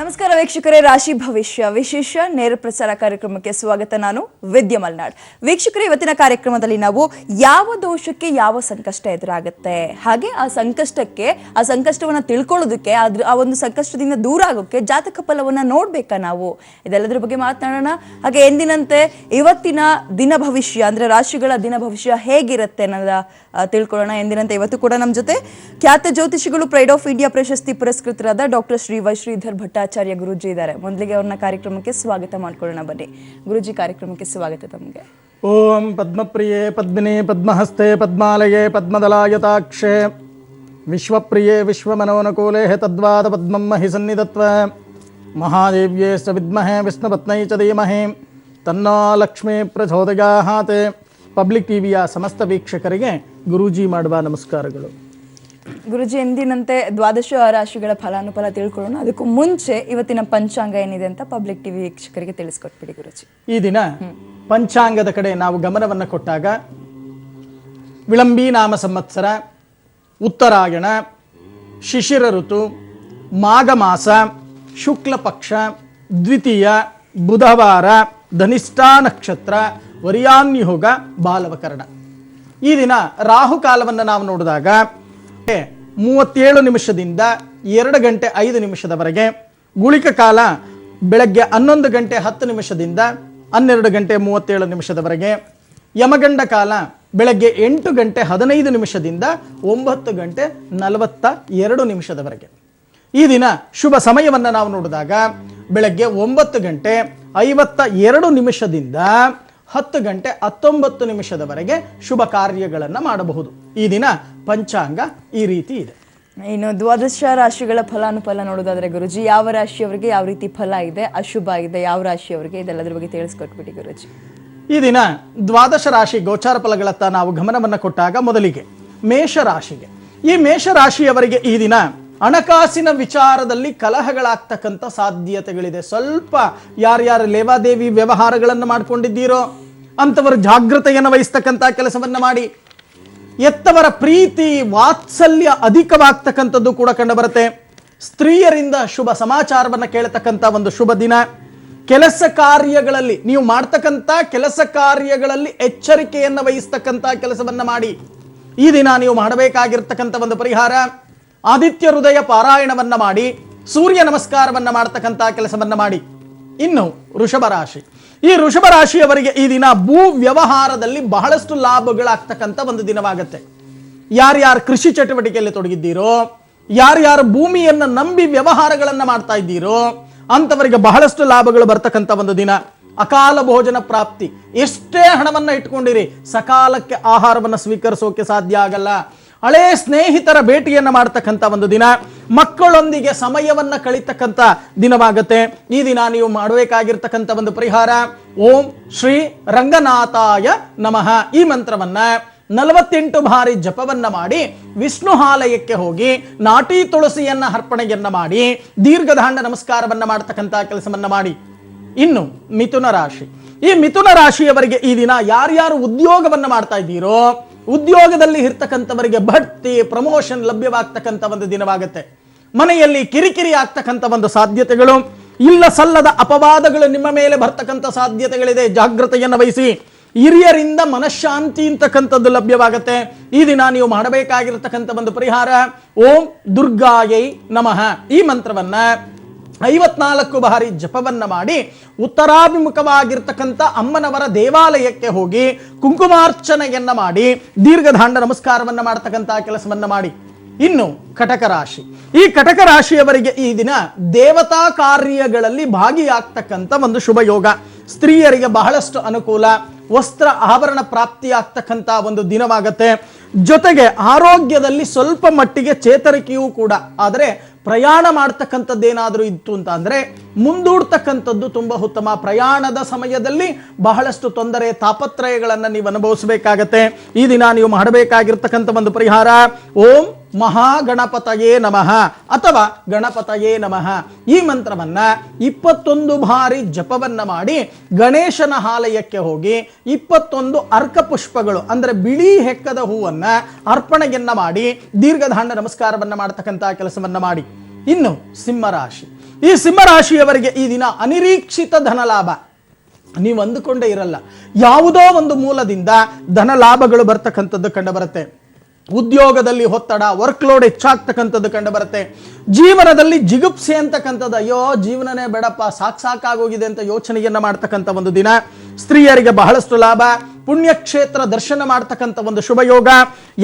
ನಮಸ್ಕಾರ ವೀಕ್ಷಕರೇ, ರಾಶಿ ಭವಿಷ್ಯ ವಿಶೇಷ ನೇರ ಪ್ರಸಾರ ಕಾರ್ಯಕ್ರಮಕ್ಕೆ ಸ್ವಾಗತ. ನಾನು ವಿದ್ಯಾ ಮಲ್ನಾಡ್. ವೀಕ್ಷಕರೇ, ಇವತ್ತಿನ ಕಾರ್ಯಕ್ರಮದಲ್ಲಿ ನಾವು ಯಾವ ದೋಷಕ್ಕೆ ಯಾವ ಸಂಕಷ್ಟ ಎದುರಾಗುತ್ತೆ, ಹಾಗೆ ಆ ಸಂಕಷ್ಟವನ್ನ ತಿಳ್ಕೊಳ್ಳೋದಕ್ಕೆ, ಆ ಒಂದು ಸಂಕಷ್ಟದಿಂದ ದೂರ ಆಗೋಕೆ ಜಾತಕ ಫಲವನ್ನ ನೋಡ್ಬೇಕಾ ನಾವು, ಇದೆಲ್ಲದರ ಬಗ್ಗೆ ಮಾತನಾಡೋಣ. ಹಾಗೆ ಎಂದಿನಂತೆ ಇವತ್ತಿನ ದಿನ ಭವಿಷ್ಯ ಅಂದ್ರೆ ರಾಶಿಗಳ ದಿನ ಭವಿಷ್ಯ ಹೇಗಿರುತ್ತೆ ಅನ್ನೋದ ತಿಳ್ಕೊಳ್ಳೋಣ. ಎಂದಿನಂತೆ ಇವತ್ತು ಕೂಡ ನಮ್ಮ ಜೊತೆ ಖ್ಯಾತ ಜ್ಯೋತಿಷಿಗಳು, ಪ್ರೈಡ್ ಆಫ್ ಇಂಡಿಯಾ ಪ್ರಶಸ್ತಿ ಪುರಸ್ಕೃತರಾದ ಡಾಕ್ಟರ್ ಶ್ರೀ ಶ್ರೀಧರ್ ಭಟ್ಟಾಚಾರ್ಯ ಗುರೂಜಿ ಇದ್ದಾರೆ. ಮೊದಲಿಗೆ ಅವ್ರನ್ನ ಕಾರ್ಯಕ್ರಮಕ್ಕೆ ಸ್ವಾಗತ ಮಾಡ್ಕೊಳ್ಳೋಣ. ಬನ್ನಿ ಗುರೂಜಿ, ಕಾರ್ಯಕ್ರಮಕ್ಕೆ ಸ್ವಾಗತ ತಮಗೆ. ಓಂ ಪದ್ಮಪ್ರಿಯೆ ಪದ್ಮಿನಿ ಪದ್ಮಹಸ್ತೆ ಪದ್ಮಾಲಯೇ ಪದ್ಮದಲಾಯತಾಕ್ಷೆ ವಿಶ್ವಪ್ರಿಯೆ ವಿಶ್ವಮನೋನುಕೂಲೆ ತದ್ವಾದ ಪದ್ಮಂ ಮಹಿ ಸನ್ನಿಧತ್ವ ಮಹಾದೇವ್ಯೇ ಸ ವಿದ್ಮಹೇ ವಿಷ್ಣುಪತ್ನೈ ಚ ಧೀಮಹಿ ತನ್ನೋ ಲಕ್ಷ್ಮೀ ಪ್ರಚೋದಯಾತ್. ಪಬ್ಲಿಕ್ ಟಿವಿಯ ಸಮಸ್ತ ವೀಕ್ಷಕರಿಗೆ ಗುರೂಜಿ ಮಾಡುವ ನಮಸ್ಕಾರಗಳು. ಗುರುಜಿ, ಎಂದಿನಂತೆ ದ್ವಾದಶ ರಾಶಿಗಳ ಫಲಾನುಫಲ ತಿಳ್ಕೊಳ್ಳೋಣ. ಅದಕ್ಕೂ ಮುಂಚೆ ಇವತ್ತಿನ ಪಂಚಾಂಗ ಏನಿದೆ ಅಂತ ಪಬ್ಲಿಕ್ ಟಿವಿ ವೀಕ್ಷಕರಿಗೆ ತಿಳಿಸ್ಕೊಟ್ಬಿಡಿ ಗುರುಜಿ. ಈ ದಿನ ಪಂಚಾಂಗದ ಕಡೆ ನಾವು ಗಮನವನ್ನು ಕೊಟ್ಟಾಗ ವಿಳಂಬಿ ನಾಮ ಸಂವತ್ಸರ, ಉತ್ತರಾಯಣ, ಶಿಶಿರ ಋತು, ಮಾಘ ಮಾಸ, ಶುಕ್ಲ ಪಕ್ಷ, ದ್ವಿತೀಯ, ಬುಧವಾರ, ಧನಿಷ್ಠಾ ನಕ್ಷತ್ರ, ವರಿಯಾನ್ಯುಗ, ಬಾಲವಕರಣ. ಈ ದಿನ ರಾಹುಕಾಲವನ್ನು ನಾವು ನೋಡಿದಾಗ 37 ನಿಮಿಷದಿಂದ 2 ಗಂಟೆ 5 ನಿಮಿಷದವರೆಗೆ, ಗುಳಿಕ ಕಾಲ ಬೆಳಗ್ಗೆ 11 ಗಂಟೆ 10 ನಿಮಿಷದಿಂದ 12 ಗಂಟೆ 37 ನಿಮಿಷದವರೆಗೆ, ಯಮಗಂಡ ಕಾಲ ಬೆಳಗ್ಗೆ 8 ಗಂಟೆ 15 ನಿಮಿಷದಿಂದ 9 ಗಂಟೆ 42 ನಿಮಿಷದವರೆಗೆ. ಈ ದಿನ ಶುಭ ಸಮಯವನ್ನು ನಾವು ನೋಡಿದಾಗ ಬೆಳಗ್ಗೆ 9 ಗಂಟೆ 52 ನಿಮಿಷದಿಂದ 10 ಗಂಟೆ 19 ನಿಮಿಷದವರೆಗೆ ಶುಭ ಕಾರ್ಯಗಳನ್ನು ಮಾಡಬಹುದು. ಈ ದಿನ ಪಂಚಾಂಗ ಈ ರೀತಿ ಇದೆ. ಇನ್ನು ದ್ವಾದಶ ರಾಶಿಗಳ ಫಲಾನುಫಲ ನೋಡೋದಾದ್ರೆ ಗುರುಜಿ, ಯಾವ ರಾಶಿಯವರಿಗೆ ಯಾವ ರೀತಿ ಫಲ ಇದೆ, ಅಶುಭ ಇದೆ, ಯಾವ ರಾಶಿಯವರಿಗೆ, ಇದೆಲ್ಲದರ ಬಗ್ಗೆ ತಿಳಿಸ್ಕೊಟ್ಬಿಡಿ ಗುರುಜಿ. ಈ ದಿನ ದ್ವಾದಶ ರಾಶಿ ಗೋಚಾರ ಫಲಗಳತ್ತ ನಾವು ಗಮನವನ್ನು ಕೊಟ್ಟಾಗ ಮೊದಲಿಗೆ ಮೇಷರಾಶಿಗೆ. ಈ ಮೇಷರಾಶಿಯವರಿಗೆ ಈ ದಿನ ಹಣಕಾಸಿನ ವಿಚಾರದಲ್ಲಿ ಕಲಹಗಳಾಗ್ತಕ್ಕಂಥ ಸಾಧ್ಯತೆಗಳಿದೆ. ಸ್ವಲ್ಪ ಯಾರ್ಯಾರು ಲೇವಾದೇವಿ ವ್ಯವಹಾರಗಳನ್ನು ಮಾಡ್ಕೊಂಡಿದ್ದೀರೋ ಅಂಥವರು ಜಾಗೃತೆಯನ್ನು ವಹಿಸ್ತಕ್ಕಂಥ ಕೆಲಸವನ್ನ ಮಾಡಿ. ಎತ್ತವರ ಪ್ರೀತಿ ವಾತ್ಸಲ್ಯ ಅಧಿಕವಾಗ್ತಕ್ಕಂಥದ್ದು ಕೂಡ ಕಂಡು ಬರುತ್ತೆ. ಸ್ತ್ರೀಯರಿಂದ ಶುಭ ಸಮಾಚಾರವನ್ನು ಕೇಳತಕ್ಕಂಥ ಒಂದು ಶುಭ ದಿನ. ಕೆಲಸ ಕಾರ್ಯಗಳಲ್ಲಿ ನೀವು ಮಾಡ್ತಕ್ಕಂಥ ಕೆಲಸ ಕಾರ್ಯಗಳಲ್ಲಿ ಎಚ್ಚರಿಕೆಯನ್ನು ವಹಿಸ್ತಕ್ಕಂಥ ಕೆಲಸವನ್ನ ಮಾಡಿ. ಈ ದಿನ ನೀವು ಮಾಡಬೇಕಾಗಿರ್ತಕ್ಕಂಥ ಒಂದು ಪರಿಹಾರ, ಆದಿತ್ಯ ಹೃದಯ ಪಾರಾಯಣವನ್ನ ಮಾಡಿ, ಸೂರ್ಯ ನಮಸ್ಕಾರವನ್ನ ಮಾಡ್ತಕ್ಕಂಥ ಕೆಲಸವನ್ನ ಮಾಡಿ. ಇನ್ನು ವೃಷಭ ರಾಶಿ. ಈ ವೃಷಭ ರಾಶಿಯವರಿಗೆ ಈ ದಿನ ಭೂ ವ್ಯವಹಾರದಲ್ಲಿ ಬಹಳಷ್ಟು ಲಾಭಗಳಾಗ್ತಕ್ಕಂಥ ಒಂದು ದಿನವಾಗುತ್ತೆ. ಯಾರ್ಯಾರು ಕೃಷಿ ಚಟುವಟಿಕೆಯಲ್ಲಿ ತೊಡಗಿದ್ದೀರೋ, ಯಾರ್ಯಾರು ಭೂಮಿಯನ್ನು ನಂಬಿ ವ್ಯವಹಾರಗಳನ್ನ ಮಾಡ್ತಾ ಇದ್ದೀರೋ ಅಂತವರಿಗೆ ಬಹಳಷ್ಟು ಲಾಭಗಳು ಬರ್ತಕ್ಕಂಥ ಒಂದು ದಿನ. ಅಕಾಲ ಭೋಜನ ಪ್ರಾಪ್ತಿ. ಎಷ್ಟೇ ಹಣವನ್ನ ಇಟ್ಕೊಂಡಿರಿ, ಸಕಾಲಕ್ಕೆ ಆಹಾರವನ್ನು ಸ್ವೀಕರಿಸೋಕೆ ಸಾಧ್ಯ ಆಗಲ್ಲ. ಹಳೇ ಸ್ನೇಹಿತರ ಭೇಟಿಯನ್ನು ಮಾಡ್ತಕ್ಕಂಥ ಒಂದು ದಿನ. ಮಕ್ಕಳೊಂದಿಗೆ ಸಮಯವನ್ನ ಕಳೀತಕ್ಕಂಥ ದಿನವಾಗುತ್ತೆ. ಈ ದಿನ ನೀವು ಮಾಡಬೇಕಾಗಿರ್ತಕ್ಕಂಥ ಒಂದು ಪರಿಹಾರ, ಓಂ ಶ್ರೀ ರಂಗನಾಥಾಯ ನಮಃ ಈ ಮಂತ್ರವನ್ನ 48 ಬಾರಿ ಜಪವನ್ನ ಮಾಡಿ, ವಿಷ್ಣು ಆಲಯಕ್ಕೆ ಹೋಗಿ ನಾಟಿ ತುಳಸಿಯನ್ನ ಅರ್ಪಣೆಯನ್ನ ಮಾಡಿ, ದೀರ್ಘದಾಂಡ ನಮಸ್ಕಾರವನ್ನ ಮಾಡ್ತಕ್ಕಂಥ ಕೆಲಸವನ್ನ ಮಾಡಿ. ಇನ್ನು ಮಿಥುನ ರಾಶಿ. ಈ ಮಿಥುನ ರಾಶಿಯವರಿಗೆ ಈ ದಿನ ಯಾರ್ಯಾರು ಉದ್ಯೋಗವನ್ನ ಮಾಡ್ತಾ ಇದ್ದೀರೋ, ಉದ್ಯೋಗದಲ್ಲಿ ಇರ್ತಕ್ಕಂಥವರಿಗೆ ಬಡ್ತಿ ಪ್ರಮೋಷನ್ ಲಭ್ಯವಾಗ್ತಕ್ಕಂಥ ಒಂದು ದಿನವಾಗುತ್ತೆ. ಮನೆಯಲ್ಲಿ ಕಿರಿಕಿರಿ ಆಗ್ತಕ್ಕಂಥ ಒಂದು ಸಾಧ್ಯತೆಗಳು, ಇಲ್ಲ ಸಲ್ಲದ ಅಪವಾದಗಳು ನಿಮ್ಮ ಮೇಲೆ ಬರ್ತಕ್ಕಂಥ ಸಾಧ್ಯತೆಗಳಿದೆ. ಜಾಗೃತೆಯನ್ನು ವಹಿಸಿ. ಹಿರಿಯರಿಂದ ಮನಃಶಾಂತಿ ಅಂತಕ್ಕಂಥದ್ದು ಲಭ್ಯವಾಗುತ್ತೆ. ಈ ದಿನ ನೀವು ಮಾಡಬೇಕಾಗಿರ್ತಕ್ಕಂಥ ಒಂದು ಪರಿಹಾರ, ಓಂ ದುರ್ಗಾಯೈ ನಮಃ ಈ ಮಂತ್ರವನ್ನ 54 ಬಾರಿ ಜಪವನ್ನ ಮಾಡಿ, ಉತ್ತರಾಭಿಮುಖವಾಗಿರ್ತಕ್ಕಂಥ ಅಮ್ಮನವರ ದೇವಾಲಯಕ್ಕೆ ಹೋಗಿ ಕುಂಕುಮಾರ್ಚನೆಯನ್ನ ಮಾಡಿ, ದೀರ್ಘದಾಂಡ ನಮಸ್ಕಾರವನ್ನ ಮಾಡ್ತಕ್ಕಂಥ ಕೆಲಸವನ್ನ ಮಾಡಿ. ಇನ್ನು ಕಟಕ ರಾಶಿ. ಈ ಕಟಕ ರಾಶಿಯವರಿಗೆ ಈ ದಿನ ದೇವತಾ ಕಾರ್ಯಗಳಲ್ಲಿ ಭಾಗಿಯಾಗ್ತಕ್ಕಂಥ ಒಂದು ಶುಭ ಯೋಗ. ಸ್ತ್ರೀಯರಿಗೆ ಬಹಳಷ್ಟು ಅನುಕೂಲ. ವಸ್ತ್ರ ಆಭರಣ ಪ್ರಾಪ್ತಿಯಾಗ್ತಕ್ಕಂಥ ಒಂದು ದಿನವಾಗತ್ತೆ. ಜೊತೆಗೆ ಆರೋಗ್ಯದಲ್ಲಿ ಸ್ವಲ್ಪ ಮಟ್ಟಿಗೆ ಚೇತರಿಕೆಯೂ ಕೂಡ. ಆದರೆ ಪ್ರಯಾಣ ಮಾಡ್ತಕ್ಕಂಥದ್ದೇನಾದರೂ ಇತ್ತು ಅಂತ ಅಂದ್ರೆ ಮುಂದೂಡ್ತಕ್ಕಂಥದ್ದು ತುಂಬಾ ಉತ್ತಮ. ಪ್ರಯಾಣದ ಸಮಯದಲ್ಲಿ ಬಹಳಷ್ಟು ತೊಂದರೆ ತಾಪತ್ರಯಗಳನ್ನು ನೀವು ಅನುಭವಿಸಬೇಕಾಗತ್ತೆ. ಈ ದಿನ ನೀವು ಮಾಡಬೇಕಾಗಿರ್ತಕ್ಕಂಥ ಒಂದು ಪರಿಹಾರ, ಓಂ ಮಹಾಗಣಪತಯೇ ನಮಃ ಅಥವಾ ಗಣಪತಯೇ ನಮಃ ಈ ಮಂತ್ರವನ್ನ 21 ಬಾರಿ ಜಪವನ್ನ ಮಾಡಿ, ಗಣೇಶನ ಆಲಯಕ್ಕೆ ಹೋಗಿ 21 ಅರ್ಕ ಪುಷ್ಪಗಳು ಅಂದ್ರೆ ಬಿಳಿ ಹೆಕ್ಕದ ಹೂವನ್ನ ಅರ್ಪಣೆಯನ್ನ ಮಾಡಿ, ದೀರ್ಘದಾಂಡ ನಮಸ್ಕಾರವನ್ನ ಮಾಡತಕ್ಕಂಥ ಕೆಲಸವನ್ನ ಮಾಡಿ. ಇನ್ನು ಸಿಂಹರಾಶಿ. ಈ ಸಿಂಹರಾಶಿಯವರಿಗೆ ಈ ದಿನ ಅನಿರೀಕ್ಷಿತ ಧನ ಲಾಭ. ನೀವು ಅಂದುಕೊಂಡೇ ಇರಲ್ಲ, ಯಾವುದೋ ಒಂದು ಮೂಲದಿಂದ ಧನ ಲಾಭಗಳು ಬರ್ತಕ್ಕಂಥದ್ದು ಕಂಡು ಬರುತ್ತೆ. ಉದ್ಯೋಗದಲ್ಲಿ ಒತ್ತಡ, ವರ್ಕ್ ಲೋಡ್ ಹೆಚ್ಚಾಗ್ತಕ್ಕಂಥದ್ದು ಕಂಡು ಬರುತ್ತೆ. ಜೀವನದಲ್ಲಿ ಜಿಗುಪ್ಸೆ ಅಂತಕ್ಕಂಥದ್ದು, ಅಯ್ಯೋ ಜೀವನನೇ ಬೇಡಪ್ಪ, ಸಾಕಾಗೋಗಿದೆ ಅಂತ ಯೋಚನೆಯನ್ನ ಮಾಡ್ತಕ್ಕಂಥ ಒಂದು ದಿನ. ಸ್ತ್ರೀಯರಿಗೆ ಬಹಳಷ್ಟು ಲಾಭ. ಪುಣ್ಯಕ್ಷೇತ್ರ ದರ್ಶನ ಮಾಡ್ತಕ್ಕಂಥ ಒಂದು ಶುಭ ಯೋಗ.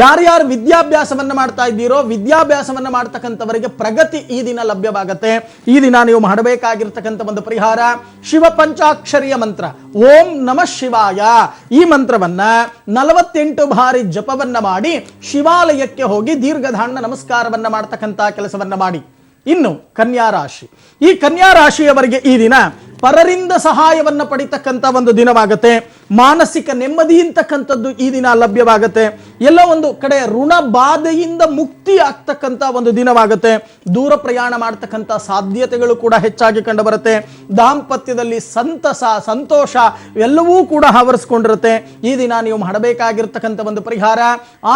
ಯಾರ್ಯಾರು ವಿದ್ಯಾಭ್ಯಾಸವನ್ನ ಮಾಡ್ತಾ ಇದ್ದೀರೋ ವಿದ್ಯಾಭ್ಯಾಸವನ್ನ ಮಾಡ್ತಕ್ಕಂಥವರಿಗೆ ಪ್ರಗತಿ ಈ ದಿನ ಲಭ್ಯವಾಗತ್ತೆ. ಈ ದಿನ ನೀವು ಮಾಡಬೇಕಾಗಿರ್ತಕ್ಕಂಥ ಒಂದು ಪರಿಹಾರ ಶಿವ ಪಂಚಾಕ್ಷರಿಯ ಮಂತ್ರ ಓಂ ನಮಃ ಶಿವಾಯ. ಈ ಮಂತ್ರವನ್ನ 48 ಬಾರಿ ಜಪವನ್ನ ಮಾಡಿ ಶಿವಾಲಯಕ್ಕೆ ಹೋಗಿ ದೀರ್ಘದಾಂಡ ನಮಸ್ಕಾರವನ್ನ ಮಾಡ್ತಕ್ಕಂಥ ಕೆಲಸವನ್ನ ಮಾಡಿ. ಇನ್ನು ಕನ್ಯಾ ರಾಶಿ, ಈ ಕನ್ಯಾ ರಾಶಿಯವರಿಗೆ ಈ ದಿನ ಪರರಿಂದ ಸಹಾಯವನ್ನ ಪಡಿತಕ್ಕಂಥ ಒಂದು ದಿನವಾಗತ್ತೆ. ಮಾನಸಿಕ ನೆಮ್ಮದಿ ಅಂತಕ್ಕಂಥದ್ದು ಈ ದಿನ ಲಭ್ಯವಾಗತ್ತೆ. ಎಲ್ಲ ಒಂದು ಕಡೆ ಋಣ ಬಾಧೆಯಿಂದ ಮುಕ್ತಿ ಆಗ್ತಕ್ಕಂಥ ಒಂದು ದಿನವಾಗತ್ತೆ. ದೂರ ಪ್ರಯಾಣ ಮಾಡ್ತಕ್ಕಂಥ ಸಾಧ್ಯತೆಗಳು ಕೂಡ ಹೆಚ್ಚಾಗಿ ಕಂಡು ಬರುತ್ತೆ. ದಾಂಪತ್ಯದಲ್ಲಿ ಸಂತಸ, ಸಂತೋಷ ಎಲ್ಲವೂ ಕೂಡ ಆವರಿಸ್ಕೊಂಡಿರುತ್ತೆ. ಈ ದಿನ ನೀವು ಮಾಡಬೇಕಾಗಿರ್ತಕ್ಕಂಥ ಒಂದು ಪರಿಹಾರ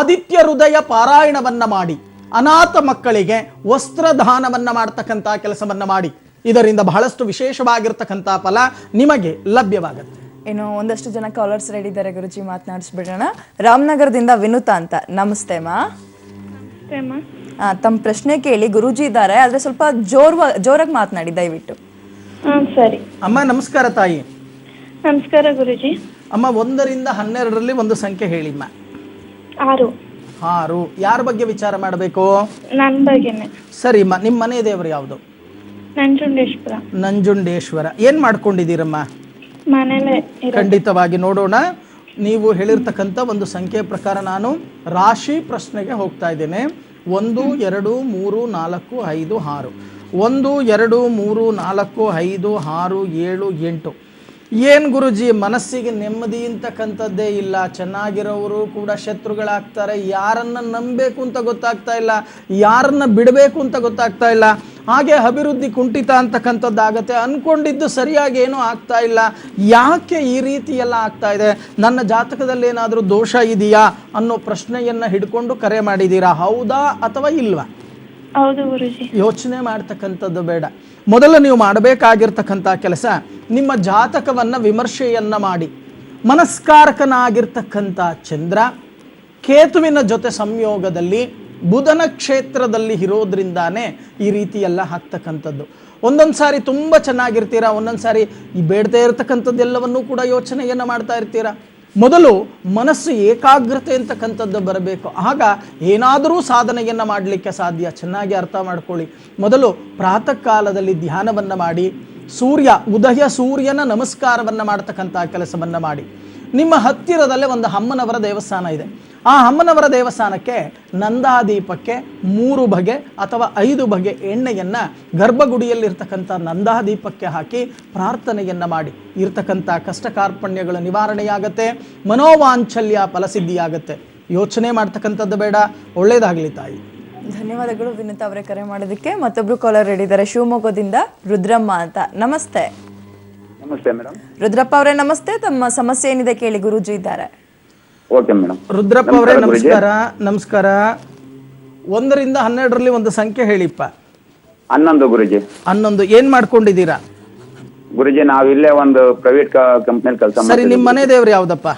ಆದಿತ್ಯ ಹೃದಯ ಪಾರಾಯಣವನ್ನ ಮಾಡಿ ಅನಾಥ ಮಕ್ಕಳಿಗೆ ವಸ್ತ್ರದಾನವನ್ನ ಮಾಡ್ತಕ್ಕಂಥ ಕೆಲಸವನ್ನ ಮಾಡಿ. ಇದರಿಂದ ಬಹಳಷ್ಟು ವಿಶೇಷವಾಗಿರ್ತಕ್ಕಂಥ ಫಲ ನಿಮಗೆ ಲಭ್ಯವಾಗುತ್ತೆ. ಏನು ಒಂದಷ್ಟು ಜನ ಕಾಲರ್ಸ್ ರೆಡಿ ಇದ್ದಾರೆ ಗುರುಜಿ, ಮಾತನಾಡಿಸ್ಬಿಡೋಣ. ರಾಮನಗರದಿಂದ ವಿನುತಾ ಅಂತ. ನಮಸ್ತೆ ಮಾ. ತಮ್ಮ ಪ್ರಶ್ನೆ ಕೇಳಿ, ಗುರುಜಿ ಇದ್ದಾರೆ, ಆದ್ರೆ ಸ್ವಲ್ಪ ಜೋರಾಗಿ ಮಾತನಾಡಿ ದಯವಿಟ್ಟು. ಸರಿ ಅಮ್ಮ ನಮಸ್ಕಾರ ತಾಯಿ. ನಮಸ್ಕಾರ ಗುರುಜಿ. ಅಮ್ಮ 1 ರಿಂದ 12ರಲ್ಲಿ ಒಂದು ಸಂಖ್ಯೆ ಹೇಳಿಮ್ಮ. 6. 6. ಯಾರ ಬಗ್ಗೆ ವಿಚಾರ ಮಾಡಬೇಕು? ನನ್ನ ಬಗ್ಗೆನೆ. ಸರಿಮ್ಮ, ನಿಮ್ಮ ಮನೆ ದೇವರು ಯಾವುದು? ನಂಜುಂಡೇಶ್ವರ. ನಂಜುಂಡೇಶ್ವರ. ಏನ್ ಮಾಡ್ಕೊಂಡಿದ್ದೀರಮ್ಮ? ಮನೇಲೆ. ಖಂಡಿತವಾಗಿ ನೋಡೋಣ. ನೀವು ಹೇಳಿರ್ತಕ್ಕಂಥ ಒಂದು ಸಂಖ್ಯೆ ಪ್ರಕಾರ ನಾನು ರಾಶಿ ಪ್ರಶ್ನೆಗೆ ಹೋಗ್ತಾ ಇದ್ದೇನೆ. 1 2 3 4 5 6. 1 2 3 4 5 6 7 8. ಏನ್ ಗುರುಜಿ, ಮನಸ್ಸಿಗೆ ನೆಮ್ಮದಿ ಅಂತಕ್ಕಂಥದ್ದೇ ಇಲ್ಲ. ಚೆನ್ನಾಗಿರೋರು ಕೂಡ ಶತ್ರುಗಳಾಗ್ತಾರೆ. ಯಾರನ್ನ ನಂಬಬೇಕು ಅಂತ ಗೊತ್ತಾಗ್ತಾ ಇಲ್ಲ, ಯಾರನ್ನ ಬಿಡಬೇಕು ಅಂತ ಗೊತ್ತಾಗ್ತಾ ಇಲ್ಲ. ಹಾಗೆ ಅಭಿವೃದ್ಧಿ ಕುಂಠಿತ ಅಂತಕ್ಕಂಥದ್ದಾಗತ್ತೆ. ಅನ್ಕೊಂಡಿದ್ದು ಸರಿಯಾಗಿ ಏನೂ ಆಗ್ತಾ ಇಲ್ಲ. ಯಾಕೆ ಈ ರೀತಿ ಎಲ್ಲ ಆಗ್ತಾ ಇದೆ? ನನ್ನ ಜಾತಕದಲ್ಲಿ ಏನಾದರೂ ದೋಷ ಇದೆಯಾ ಅನ್ನೋ ಪ್ರಶ್ನೆಯನ್ನ ಹಿಡ್ಕೊಂಡು ಕರೆ ಮಾಡಿದ್ದೀರಾ, ಹೌದಾ ಅಥವಾ ಇಲ್ವಾ? ಹೌದು ಗುರುಜಿ. ಯೋಚನೆ ಮಾಡ್ತಕ್ಕಂಥದ್ದು ಬೇಡ. ಮೊದಲು ನೀವು ಮಾಡಬೇಕಾಗಿರ್ತಕ್ಕಂಥ ಕೆಲಸ, ನಿಮ್ಮ ಜಾತಕವನ್ನ ವಿಮರ್ಶೆಯನ್ನ ಮಾಡಿ. ಮನಸ್ಕಾರಕನಾಗಿರ್ತಕ್ಕಂಥ ಚಂದ್ರ ಕೇತುವಿನ ಜೊತೆ ಸಂಯೋಗದಲ್ಲಿ ಬುಧನ ಕ್ಷೇತ್ರದಲ್ಲಿ ಇರೋದ್ರಿಂದಾನೇ ಈ ರೀತಿ ಎಲ್ಲ ಆಗ್ತಕ್ಕಂಥದ್ದು. ಒಂದೊಂದು ಸಾರಿ ತುಂಬ ಚೆನ್ನಾಗಿರ್ತೀರಾ, ಒಂದೊಂದು ಸಾರಿ ಈ ಬೇಡದೇ ಇರತಕ್ಕಂಥದ್ದೆಲ್ಲವನ್ನೂ ಕೂಡ ಯೋಚನೆಯನ್ನು ಮಾಡ್ತಾ ಇರ್ತೀರಾ. ಮೊದಲು ಮನಸ್ಸು ಏಕಾಗ್ರತೆ ಅಂತಕ್ಕಂಥದ್ದು ಬರಬೇಕು, ಆಗ ಏನಾದರೂ ಸಾಧನೆಯನ್ನು ಮಾಡಲಿಕ್ಕೆ ಸಾಧ್ಯ. ಚೆನ್ನಾಗಿ ಅರ್ಥ ಮಾಡ್ಕೊಳ್ಳಿ. ಮೊದಲು ಪ್ರಾತಃ ಕಾಲದಲ್ಲಿ ಧ್ಯಾನವನ್ನು ಮಾಡಿ, ಉದಯ ಸೂರ್ಯನ ನಮಸ್ಕಾರವನ್ನು ಮಾಡ್ತಕ್ಕಂಥ ಕೆಲಸವನ್ನು ಮಾಡಿ. ನಿಮ್ಮ ಹತ್ತಿರದಲ್ಲೇ ಒಂದು ಅಮ್ಮನವರ ದೇವಸ್ಥಾನ ಇದೆ. ಆ ಅಮ್ಮನವರ ದೇವಸ್ಥಾನಕ್ಕೆ ನಂದಾದೀಪಕ್ಕೆ 3 ಬಗೆ ಅಥವಾ 5 ಬಗೆ ಎಣ್ಣೆಯನ್ನ ಗರ್ಭಗುಡಿಯಲ್ಲಿರ್ತಕ್ಕಂಥ ನಂದಾದೀಪಕ್ಕೆ ಹಾಕಿ ಪ್ರಾರ್ಥನೆಯನ್ನ ಮಾಡಿ. ಇರ್ತಕ್ಕಂಥ ಕಷ್ಟ ಕಾರ್ಪಣ್ಯಗಳ ನಿವಾರಣೆಯಾಗತ್ತೆ, ಮನೋವಾಂಚಲ್ಯ ಫಲಸಿದ್ಧಿಯಾಗತ್ತೆ. ಯೋಚನೆ ಮಾಡ್ತಕ್ಕಂಥದ್ದು ಬೇಡ. ಒಳ್ಳೇದಾಗ್ಲಿ ತಾಯಿ. ಧನ್ಯವಾದಗಳು ವಿನುತಾ ಅವರೇ ಕರೆ ಮಾಡೋದಕ್ಕೆ. ಮತ್ತೊಬ್ರು ಕಾಲರ್ ರೆಡಿ ಇದ್ದಾರೆ, ಶಿವಮೊಗ್ಗದಿಂದ ರುದ್ರಮ್ಮ ಅಂತ. ನಮಸ್ತೆ. ನಮಸ್ತೆ ಮೇಡಮ್. ರುದ್ರಪ್ಪ ಅವರೇ ನಮಸ್ತೆ. ತಮ್ಮ ಸಮಸ್ಯೆ ಏನಿದೆ ಕೇಳಿ, ಗುರುಜಿ ಇದ್ದಾರೆ. Okay madam. ರುದ್ರಪ್ಪ ಅವರೇ ನಮಸ್ಕಾರ. ನಮಸ್ಕಾರ. 1 ರಿಂದ 12ರಲ್ಲಿ ಒಂದು ಸಂಖ್ಯೆ ಹೇಳಿಪ್ಪ. 11 ಗುರುಜಿ. 11. ಏನ್ ಮಾಡ್ಕೊಂಡಿದ್ದೀರಾ? ಗುರುಜಿ ನಾವು ಇಲ್ಲೇ ಒಂದು ಪ್ರೈವೇಟ್ ಕಂಪ್ನಿಯಲ್ಲಿ ಕೆಲಸ ಸರಿ, ಮಾಡ್ತೀವಿ. ನಿಮ್ಮ ಮನೆ ದೇವ್ರು ಯಾವ್ದಪ್ಪ?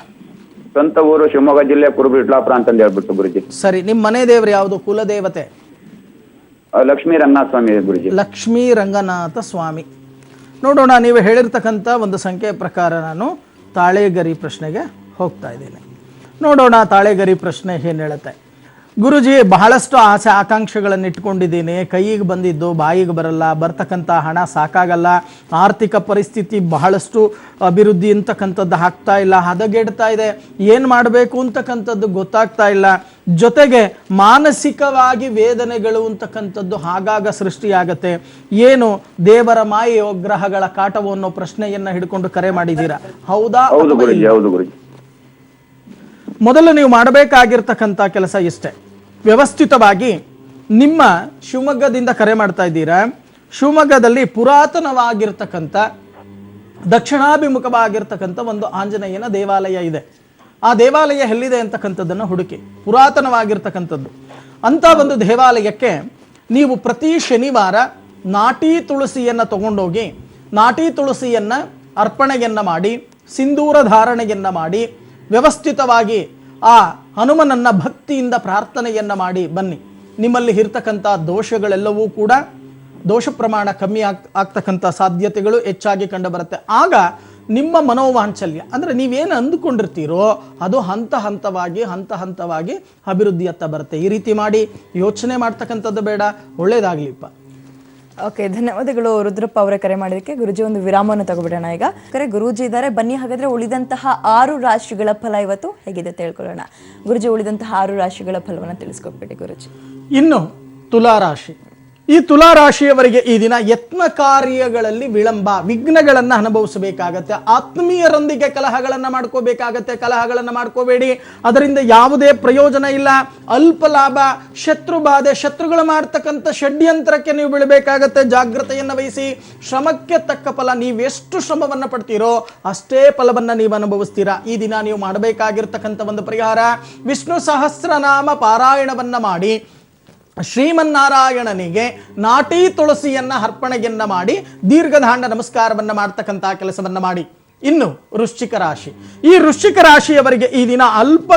ಸ್ವಂತ ಊರು ಶಿವಮೊಗ್ಗ ಜಿಲ್ಲೆ ಕುರುಬು ಇಟ್ಲಾಪುರ ಅಂತಂದು ಹೇಳ್ಬಿಟ್ಟು ಗುರುಜಿ. ಸರಿ, ನಿಮ್ಮ ಮನೆ ದೇವ್ರು ಯಾವುದು? ಕುಲದೇವತೆ? ಲಕ್ಷ್ಮೀ ರಂಗನಾಥ ಸ್ವಾಮಿ ಗುರುಜಿ. ಲಕ್ಷ್ಮೀ ರಂಗನಾಥ ಸ್ವಾಮಿ. ನೋಡೋಣ, ನೀವು ಹೇಳಿರ್ತಕ್ಕಂಥ ಒಂದು ಸಂಖ್ಯೆ ಪ್ರಕಾರ ನಾನು ತಾಳೆಗರಿ ಪ್ರಶ್ನೆಗೆ ಹೋಗ್ತಾ ಇದ್ದೇನೆ. ನೋಡೋಣ ತಾಳೆಗರಿ ಪ್ರಶ್ನೆ ಏನು ಹೇಳುತ್ತೆ. ಗುರುಜಿ, ಬಹಳಷ್ಟು ಆಸೆ ಆಕಾಂಕ್ಷೆಗಳನ್ನು ಇಟ್ಕೊಂಡಿದ್ದೀನಿ. ಕೈಗೆ ಬಂದಿದ್ದು ಬಾಯಿಗೆ ಬರಲ್ಲ, ಬರ್ತಕ್ಕಂಥ ಹಣ ಸಾಕಾಗಲ್ಲ, ಆರ್ಥಿಕ ಪರಿಸ್ಥಿತಿ ಬಹಳಷ್ಟು ಅಭಿವೃದ್ಧಿ ಅಂತಕ್ಕಂಥದ್ದು ಆಗ್ತಾ ಇಲ್ಲ, ಹದಗೆಡ್ತಾ ಇದೆ. ಏನು ಮಾಡಬೇಕು ಅಂತಕ್ಕಂಥದ್ದು ಗೊತ್ತಾಗ್ತಾ ಇಲ್ಲ. ಜೊತೆಗೆ ಮಾನಸಿಕವಾಗಿ ವೇದನೆಗಳು ಅಂತಕ್ಕಂಥದ್ದು ಆಗಾಗ ಸೃಷ್ಟಿಯಾಗತ್ತೆ. ಏನು ದೇವರ ಮಾಯೆಯೋ ಗ್ರಹಗಳ ಕಾಟವೋ ಅನ್ನೋ ಪ್ರಶ್ನೆಯನ್ನ ಹಿಡ್ಕೊಂಡು ಕರೆ ಮಾಡಿದ್ದೀರಾ, ಹೌದಾ? ಹೌದು ಗುರುಜಿ. ಹೌದು ಗುರುಜಿ. ಮೊದಲು ನೀವು ಮಾಡಬೇಕಾಗಿರ್ತಕ್ಕಂಥ ಕೆಲಸ ಇಷ್ಟೇ. ವ್ಯವಸ್ಥಿತವಾಗಿ ನಿಮ್ಮ ಶಿವಮೊಗ್ಗದಿಂದ ಕರೆ ಮಾಡ್ತಾ ಇದ್ದೀರಾ. ಶಿವಮೊಗ್ಗದಲ್ಲಿ ಪುರಾತನವಾಗಿರ್ತಕ್ಕಂಥ ದಕ್ಷಿಣಾಭಿಮುಖವಾಗಿರ್ತಕ್ಕಂಥ ಒಂದು ಆಂಜನೇಯನ ದೇವಾಲಯ ಇದೆ. ಆ ದೇವಾಲಯ ಎಲ್ಲಿದೆ ಅಂತಕ್ಕಂಥದ್ದನ್ನು ಹುಡುಕಿ. ಪುರಾತನವಾಗಿರ್ತಕ್ಕಂಥದ್ದು ಅಂತ ಒಂದು ದೇವಾಲಯಕ್ಕೆ ನೀವು ಪ್ರತಿ ಶನಿವಾರ ನಾಟಿ ತುಳಸಿಯನ್ನು ತಗೊಂಡೋಗಿ ನಾಟಿ ತುಳಸಿಯನ್ನು ಅರ್ಪಣೆಯನ್ನು ಮಾಡಿ ಸಿಂಧೂರ ಧಾರಣೆಯನ್ನು ಮಾಡಿ ವ್ಯವಸ್ಥಿತವಾಗಿ ಆ ಹನುಮನನ್ನ ಭಕ್ತಿಯಿಂದ ಪ್ರಾರ್ಥನೆಯನ್ನು ಮಾಡಿ ಬನ್ನಿ. ನಿಮ್ಮಲ್ಲಿ ಇರ್ತಕ್ಕಂಥ ದೋಷಗಳೆಲ್ಲವೂ ಕೂಡ ದೋಷ ಪ್ರಮಾಣ ಕಮ್ಮಿ ಆಗ್ತಕ್ಕಂಥ ಸಾಧ್ಯತೆಗಳು ಹೆಚ್ಚಾಗಿ ಕಂಡು ಬರುತ್ತೆ. ಆಗ ನಿಮ್ಮ ಮನೋವಾಂಚಲ್ಯ ಅಂದರೆ ನೀವೇನು ಅಂದುಕೊಂಡಿರ್ತೀರೋ ಅದು ಹಂತ ಹಂತವಾಗಿ ಅಭಿವೃದ್ಧಿಯತ್ತ ಬರುತ್ತೆ. ಈ ರೀತಿ ಮಾಡಿ ಯೋಚನೆ ಮಾಡ್ತಕ್ಕಂಥದ್ದು ಬೇಡ. ಒಳ್ಳೇದಾಗ್ಲಿಪ್ಪ. ಓಕೆ, ಧನ್ಯವಾದಗಳು ರುದ್ರಪ್ಪ ಅವರೇ ಕರೆ ಮಾಡಿದಕ್ಕೆ. ಗುರುಜಿ, ಒಂದು ವಿರಾಮವನ್ನು ತಗೋಬಿಡೋಣ ಈಗ. ಗುರುಜಿ ಇದ್ದಾರೆ, ಬನ್ನಿ ಹಾಗಾದ್ರೆ ಉಳಿದಂತಹ 6 ರಾಶಿಗಳ ಫಲ ಇವತ್ತು ಹೇಗಿದೆ ತಿಳ್ಕೊಳ್ಳೋಣ. ಗುರುಜಿ, ಉಳಿದಂತಹ 6 ರಾಶಿಗಳ ಫಲವನ್ನು ತಿಳಿಸ್ಕೊಟ್ಬಿಡಿ ಗುರುಜಿ. ಇನ್ನು ತುಲಾರಾಶಿ. ಈ ತುಲಾರಾಶಿಯವರಿಗೆ ಈ ದಿನ ಯತ್ನ ಕಾರ್ಯಗಳಲ್ಲಿ ವಿಳಂಬ, ವಿಘ್ನಗಳನ್ನು ಅನುಭವಿಸಬೇಕಾಗತ್ತೆ. ಆತ್ಮೀಯರೊಂದಿಗೆ ಕಲಹಗಳನ್ನು ಮಾಡ್ಕೋಬೇಕಾಗತ್ತೆ. ಕಲಹಗಳನ್ನು ಮಾಡ್ಕೋಬೇಡಿ, ಅದರಿಂದ ಯಾವುದೇ ಪ್ರಯೋಜನ ಇಲ್ಲ. ಅಲ್ಪ ಲಾಭ, ಶತ್ರು ಬಾಧೆ, ಶತ್ರುಗಳು ಮಾಡ್ತಕ್ಕಂಥ ಷಡ್ಯಂತ್ರಕ್ಕೆ ನೀವು ಬೀಳಬೇಕಾಗತ್ತೆ. ಜಾಗ್ರತೆಯನ್ನು ವಹಿಸಿ. ಶ್ರಮಕ್ಕೆ ತಕ್ಕ ಫಲ, ನೀವೆಷ್ಟು ಶ್ರಮವನ್ನು ಪಡ್ತೀರೋ ಅಷ್ಟೇ ಫಲವನ್ನು ನೀವು ಅನುಭವಿಸ್ತೀರಾ. ಈ ದಿನ ನೀವು ಮಾಡಬೇಕಾಗಿರ್ತಕ್ಕಂಥ ಒಂದು ಪರಿಹಾರ, ವಿಷ್ಣು ಸಹಸ್ರನಾಮ ಪಾರಾಯಣವನ್ನು ಮಾಡಿ ಶ್ರೀಮನ್ನಾರಾಯಣನಿಗೆ ನಾಟಿ ತುಳಸಿಯನ್ನ ಅರ್ಪಣೆಯನ್ನ ಮಾಡಿ ದೀರ್ಘದಾಂಡ ನಮಸ್ಕಾರವನ್ನ ಮಾಡ್ತಕ್ಕಂಥ ಕೆಲಸವನ್ನ ಮಾಡಿ. ಇನ್ನು ವೃಶ್ಚಿಕ ರಾಶಿ. ಈ ವೃಶ್ಚಿಕ ರಾಶಿಯವರಿಗೆ ಈ ದಿನ ಅಲ್ಪ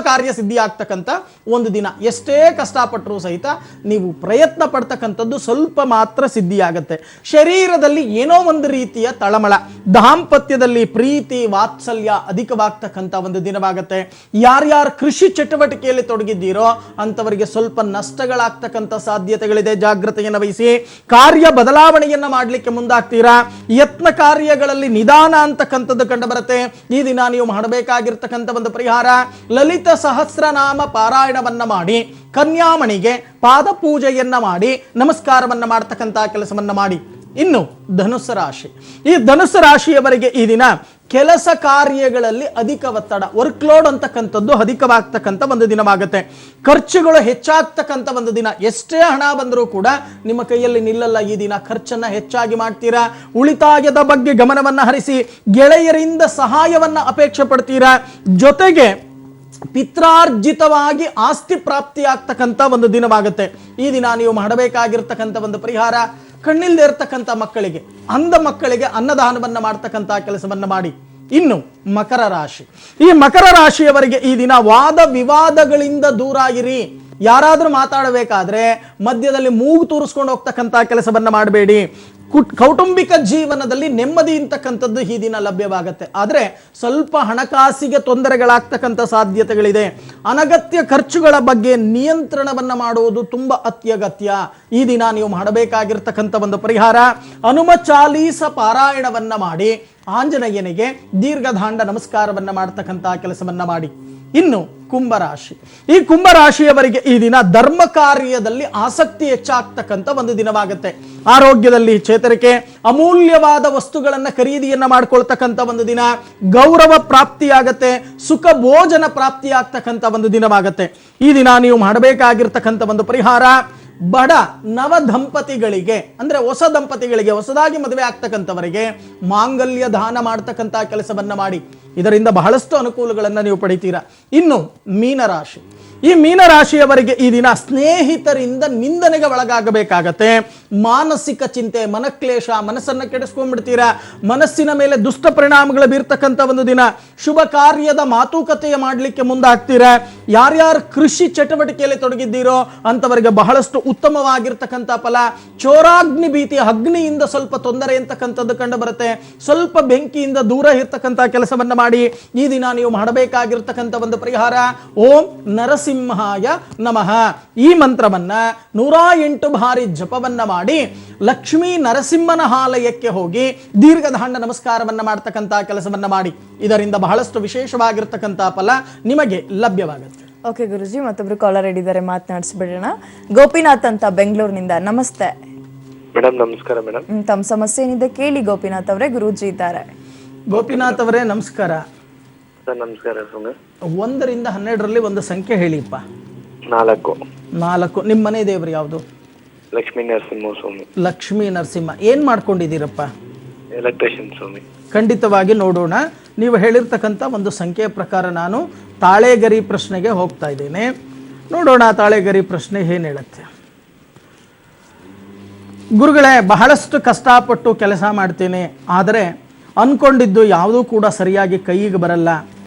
ಕಾರ್ಯ ಸಿದ್ಧಿ ಆಗ್ತಕ್ಕಂಥ ಒಂದು ದಿನ. ಎಷ್ಟೇ ಕಷ್ಟಪಟ್ಟರೂ ಸಹಿತ ನೀವು ಪ್ರಯತ್ನ ಪಡ್ತಕ್ಕಂಥದ್ದು ಸ್ವಲ್ಪ ಮಾತ್ರ ಸಿದ್ಧಿಯಾಗತ್ತೆ. ಶರೀರದಲ್ಲಿ ಏನೋ ಒಂದು ರೀತಿಯ ತಳಮಳ, ದಾಂಪತ್ಯದಲ್ಲಿ ಪ್ರೀತಿ ವಾತ್ಸಲ್ಯ ಅಧಿಕವಾಗ್ತಕ್ಕಂಥ ಒಂದು ದಿನವಾಗತ್ತೆ. ಯಾರ್ಯಾರು ಕೃಷಿ ಚಟುವಟಿಕೆಯಲ್ಲಿ ತೊಡಗಿದ್ದೀರೋ ಅಂಥವರಿಗೆ ಸ್ವಲ್ಪ ನಷ್ಟಗಳಾಗ್ತಕ್ಕಂಥ ಸಾಧ್ಯತೆಗಳಿದೆ. ಜಾಗ್ರತೆಯನ್ನು ವಹಿಸಿ. ಕಾರ್ಯ ಬದಲಾವಣೆಯನ್ನ ಮಾಡಲಿಕ್ಕೆ ಮುಂದಾಗ್ತೀರಾ. ಯತ್ನ ಕಾರ್ಯಗಳಲ್ಲಿ ನಿಧಾನ ಅಂತಕ್ಕಂಥದ್ದು ಕಂಡು ಬರುತ್ತೆ. ಈ ದಿನ ನೀವು ಮಾಡಬೇಕಾಗಿರ್ತಕ್ಕಂಥ ಒಂದು ಪರಿಹಾರ, ಲಲಿತ ಸಹಸ್ರನಾಮ ಪಾರಾಯಣವನ್ನ ಮಾಡಿ ಕನ್ಯಾಮಣಿಗೆ ಪಾದ ಪೂಜೆಯನ್ನ ಮಾಡಿ ನಮಸ್ಕಾರವನ್ನ ಮಾಡ್ತಕ್ಕಂಥ ಕೆಲಸವನ್ನ ಮಾಡಿ. ಇನ್ನು ಧನುಸ್ಸು ರಾಶಿ. ಈ ಧನುಸ್ಸು ರಾಶಿಯವರಿಗೆ ಈ ದಿನ ಕೆಲಸ ಕಾರ್ಯಗಳಲ್ಲಿ ಅಧಿಕ ಒತ್ತಡ, ವರ್ಕ್ ಲೋಡ್ ಅಂತಕ್ಕಂಥದ್ದು ಅಧಿಕವಾಗ್ತಕ್ಕಂಥ ಒಂದು ದಿನವಾಗುತ್ತೆ. ಖರ್ಚುಗಳು ಹೆಚ್ಚಾಗ್ತಕ್ಕಂಥ ಒಂದು ದಿನ. ಎಷ್ಟೇ ಹಣ ಬಂದರೂ ಕೂಡ ನಿಮ್ಮ ಕೈಯಲ್ಲಿ ನಿಲ್ಲಲ್ಲ. ಈ ದಿನ ಖರ್ಚನ್ನ ಹೆಚ್ಚಾಗಿ ಮಾಡ್ತೀರಾ. ಉಳಿತಾಯದ ಬಗ್ಗೆ ಗಮನವನ್ನು ಹರಿಸಿ. ಗೆಳೆಯರಿಂದ ಸಹಾಯವನ್ನ ಅಪೇಕ್ಷೆ ಪಡ್ತೀರಾ. ಜೊತೆಗೆ ಪಿತ್ರಾರ್ಜಿತವಾಗಿ ಆಸ್ತಿ ಪ್ರಾಪ್ತಿಯಾಗ್ತಕ್ಕಂಥ ಒಂದು ದಿನವಾಗುತ್ತೆ. ಈ ದಿನ ನೀವು ಮಾಡಬೇಕಾಗಿರ್ತಕ್ಕಂಥ ಒಂದು ಪರಿಹಾರ, ಕಣ್ಣಿಲ್ದೇ ಇರ್ತಕ್ಕಂಥ ಮಕ್ಕಳಿಗೆ, ಅಂಧ ಮಕ್ಕಳಿಗೆ ಅನ್ನದಾನವನ್ನ ಮಾಡ್ತಕ್ಕಂಥ ಕೆಲಸವನ್ನ ಮಾಡಿ. ಇನ್ನು ಮಕರ ರಾಶಿ. ಈ ಮಕರ ರಾಶಿಯವರಿಗೆ ಈ ದಿನ ವಾದ ವಿವಾದಗಳಿಂದ ದೂರ ಇರಿ. ಯಾರಾದರೂ ಮಾತಾಡಬೇಕಾದ್ರೆ ಮಧ್ಯದಲ್ಲಿ ಮೂಗು ತೂರಿಸ್ಕೊಂಡು ಹೋಗ್ತಕ್ಕಂಥ ಕೆಲಸವನ್ನ ಮಾಡಬೇಡಿ. ಕೌಟುಂಬಿಕ ಜೀವನದಲ್ಲಿ ನೆಮ್ಮದಿ ಅಂತಕ್ಕಂಥದ್ದು ಈ ದಿನ ಲಭ್ಯವಾಗುತ್ತೆ. ಆದರೆ ಸ್ವಲ್ಪ ಹಣಕಾಸಿಗೆ ತೊಂದರೆಗಳಾಗ್ತಕ್ಕಂಥ ಸಾಧ್ಯತೆಗಳಿದೆ. ಅನಗತ್ಯ ಖರ್ಚುಗಳ ಬಗ್ಗೆ ನಿಯಂತ್ರಣವನ್ನು ಮಾಡುವುದು ತುಂಬ ಅತ್ಯಗತ್ಯ. ಈ ದಿನ ನೀವು ಮಾಡಬೇಕಾಗಿರ್ತಕ್ಕಂಥ ಒಂದು ಪರಿಹಾರ, ಹನುಮ ಚಾಲೀಸ ಪಾರಾಯಣವನ್ನ ಮಾಡಿ ಆಂಜನೇಯನಿಗೆ ದೀರ್ಘದಾಂಡ ನಮಸ್ಕಾರವನ್ನ ಮಾಡ್ತಕ್ಕಂಥ ಕೆಲಸವನ್ನ ಮಾಡಿ. ಇನ್ನು ಕುಂಭರಾಶಿ. ಈ ಕುಂಭರಾಶಿಯವರಿಗೆ ಈ ದಿನ ಧರ್ಮ ಕಾರ್ಯದಲ್ಲಿ ಆಸಕ್ತಿ ಹೆಚ್ಚಾಗ್ತಕ್ಕಂಥ ಒಂದು ದಿನವಾಗುತ್ತೆ. ಆರೋಗ್ಯದಲ್ಲಿ ಚೇತರಿಕೆ, ಅಮೂಲ್ಯವಾದ ವಸ್ತುಗಳನ್ನು ಖರೀದಿಯನ್ನ ಮಾಡ್ಕೊಳ್ತಕ್ಕಂಥ ಒಂದು ದಿನ. ಗೌರವ ಪ್ರಾಪ್ತಿಯಾಗತ್ತೆ. ಸುಖ ಭೋಜನ ಪ್ರಾಪ್ತಿಯಾಗ್ತಕ್ಕಂಥ ಒಂದು ದಿನವಾಗತ್ತೆ. ಈ ದಿನ ನೀವು ಮಾಡಬೇಕಾಗಿರ್ತಕ್ಕಂಥ ಒಂದು ಪರಿಹಾರ, ಬಡ ನವ ದಂಪತಿಗಳಿಗೆ ಅಂದ್ರೆ ಹೊಸ ದಂಪತಿಗಳಿಗೆ, ಹೊಸದಾಗಿ ಮದುವೆ ಆಗ್ತಕ್ಕಂಥವರಿಗೆ ಮಾಂಗಲ್ಯ ದಾನ ಮಾಡ್ತಕ್ಕಂಥ ಕೆಲಸವನ್ನ ಮಾಡಿ. ಇದರಿಂದ ಬಹಳಷ್ಟು ಅನುಕೂಲಗಳನ್ನು ನೀವು ಪಡಿತೀರಾ. ಇನ್ನು ಮೀನರಾಶಿ. ಈ ಮೀನರಾಶಿಯವರಿಗೆ ಈ ದಿನ ಸ್ನೇಹಿತರಿಂದ ನಿಂದನೆಗೆ ಒಳಗಾಗಬೇಕಾಗತ್ತೆ. ಮಾನಸಿಕ ಚಿಂತೆ, ಮನಕ್ಲೇಶ, ಮನಸ್ಸನ್ನು ಕೆಡಿಸ್ಕೊಂಡ್ಬಿಡ್ತೀರಾ. ಮನಸ್ಸಿನ ಮೇಲೆ ದುಷ್ಟ ಪರಿಣಾಮಗಳು ಬೀರ್ತಕ್ಕಂಥ ಒಂದು ದಿನ. ಶುಭ ಕಾರ್ಯದ ಮಾತುಕತೆಯ ಮಾಡಲಿಕ್ಕೆ ಮುಂದಾಗ್ತೀರಾ. ಯಾರ್ಯಾರು ಕೃಷಿ ಚಟುವಟಿಕೆಯಲ್ಲಿ ತೊಡಗಿದ್ದೀರೋ ಅಂಥವರಿಗೆ ಬಹಳಷ್ಟು ಉತ್ತಮವಾಗಿರ್ತಕ್ಕಂಥ ಫಲ. ಚೋರಾಗ್ನಿ ಭೀತಿ, ಅಗ್ನಿಯಿಂದ ಸ್ವಲ್ಪ ತೊಂದರೆ ಅಂತಕ್ಕಂಥದ್ದು ಕಂಡು ಬರುತ್ತೆ. ಸ್ವಲ್ಪ ಬೆಂಕಿಯಿಂದ ದೂರ ಇರ್ತಕ್ಕಂಥ ಕೆಲಸವನ್ನ ಮಾಡಿ. ಈ ದಿನ ನೀವು ಮಾಡಬೇಕಾಗಿರ್ತಕ್ಕಂಥ ಒಂದು ಪರಿಹಾರ, ಓಂ ನರಸಿಂಹಾಯ ನಮಃ ಈ ಮಂತ್ರವನ್ನ 108 ಬಾರಿ ಜಪವನ್ನ ಮಾಡಿ ಲಕ್ಷ್ಮೀ ನರಸಿಂಹನ ಆಲಯಕ್ಕೆ ಹೋಗಿ ದೀರ್ಘದಾಂಡ ನಮಸ್ಕಾರವನ್ನ ಮಾಡ್ತಕ್ಕಂಥ ಕೆಲಸವನ್ನ ಮಾಡಿ. ಇದರಿಂದ ಬಹಳಷ್ಟು ವಿಶೇಷವಾಗಿರ್ತಕ್ಕಂಥ ಫಲ ನಿಮಗೆ ಲಭ್ಯವಾಗುತ್ತೆ. ಓಕೆ ಗುರುಜಿ, ಮತ್ತೊಬ್ರು ಕಾಲರ್ ಇದ್ದಾರೆ, ಮಾತನಾಡಿಸ್ಬಿಡೋಣ. ಗೋಪಿನಾಥ್ ಅಂತ ಬೆಂಗಳೂರಿನಿಂದ. ನಮಸ್ತೆ ಮೇಡಮ್. ನಮಸ್ಕಾರ ಮೇಡಮ್. ತಮ್ಮ ಸಮಸ್ಯೆ ಏನಿದೆ ಕೇಳಿ ಗೋಪಿನಾಥ್ ಅವರೇ, ಗುರೂಜಿ ಇದ್ದಾರೆ. ಗೋಪಿನಾಥ್ ಅವರೇ ನಮಸ್ಕಾರ. ನಮಸ್ಕಾರ. 1 ರಿಂದ 12ರಲ್ಲಿ ಒಂದು ಸಂಖ್ಯೆ ಹೇಳಿಪ್ಪ. 4. ನಿಮ್ಮ ಮನೆ ದೇವರು ಯಾವುದು? ಲಕ್ಷ್ಮೀ ನರಸಿಂಹ ಸ್ವಾಮಿ. ಲಕ್ಷ್ಮೀ ನರಸಿಂಹ. ಏನ್ ಮಾಡ್ಕೊಂಡಿದ್ದೀರಪ್ಪ? ಎಲೆಕ್ಟ್ರಿಷಿಯನ್ ಸ್ವಾಮಿ. ಖಂಡಿತವಾಗಿ ನೋಡೋಣ. ನೀವು ಹೇಳಿರ್ತಕ್ಕಂಥ ಒಂದು ಸಂಖ್ಯೆಯ ಪ್ರಕಾರ ನಾನು ತಾಳೆಗರಿ ಪ್ರಶ್ನೆಗೆ ಹೋಗ್ತಾ ಇದ್ದೇನೆ. ನೋಡೋಣ ತಾಳೆಗರಿ ಪ್ರಶ್ನೆ ಏನ್ ಹೇಳುತ್ತೆ. ಗುರುಗಳೇ, ಬಹಳಷ್ಟು ಕಷ್ಟಪಟ್ಟು ಕೆಲಸ ಮಾಡ್ತೇನೆ, ಆದರೆ ಅನ್ಕೊಂಡಿದ್ದು ಯಾವುದೂ ಕೂಡ ಸರಿಯಾಗಿ ಕೈಗೆ ಬರಲ್ಲ.